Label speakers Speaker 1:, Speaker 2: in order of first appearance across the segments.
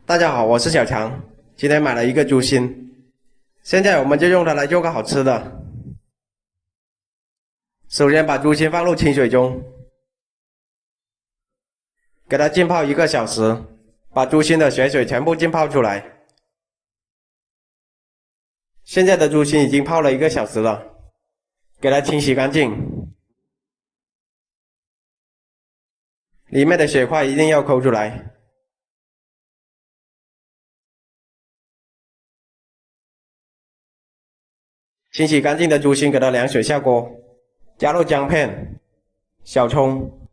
Speaker 1: 大家好，我是小强，今天买了一个猪心，现在我们就用它来做个好吃的。首先把猪心放入清水中，给它浸泡1个小时，把猪心的血水全部浸泡出来。现在的猪心已经泡了1个小时了，给它清洗干净，里面的血块一定要抠出来。清洗干净的猪心给它凉水下锅，加入姜片、小葱、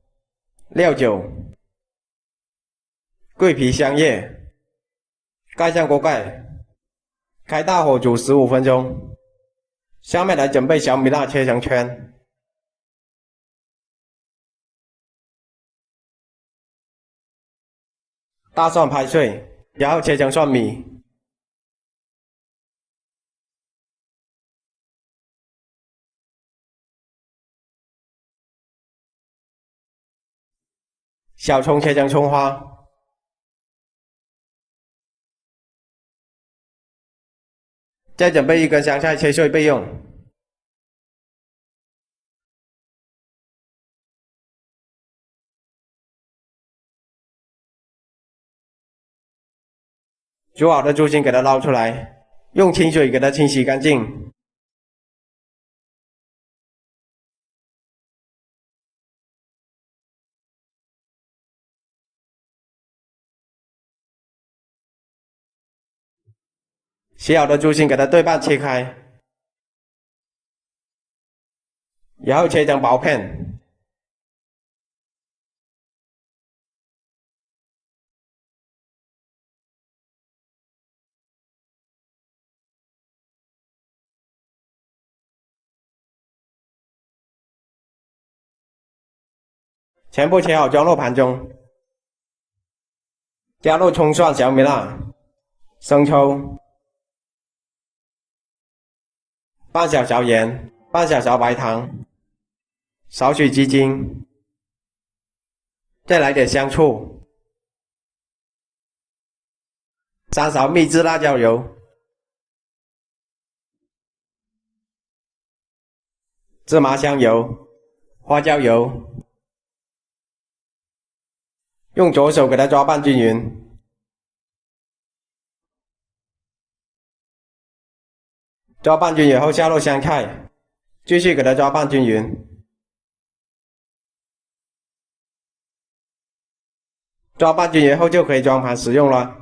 Speaker 1: 料酒、桂皮、香叶，盖上锅盖，开大火煮15分钟。下面来准备小米辣切成圈，大蒜拍碎，然后切成蒜米，小葱切成葱花，再准备1根香菜切碎备用。煮好的猪心给它捞出来，用清水给它清洗干净。洗好的猪心给它对半切开，然后切成薄片。全部切好装入盘中，加入葱蒜小米辣、生抽、半小勺盐、半小勺白糖，少许鸡精，再来点香醋，3勺秘制辣椒油，芝麻香油、花椒油。用左手给它抓拌均匀，抓拌均匀后下入香菜，继续给它抓拌均匀。抓拌均匀后就可以装盘食用了。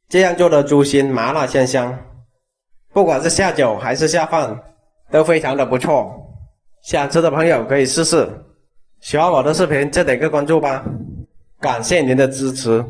Speaker 1: 这样做的猪心麻辣鲜香，不管是下酒还是下饭都非常的不错，想吃的朋友可以试试。喜欢我的视频就点个关注吧，感谢您的支持。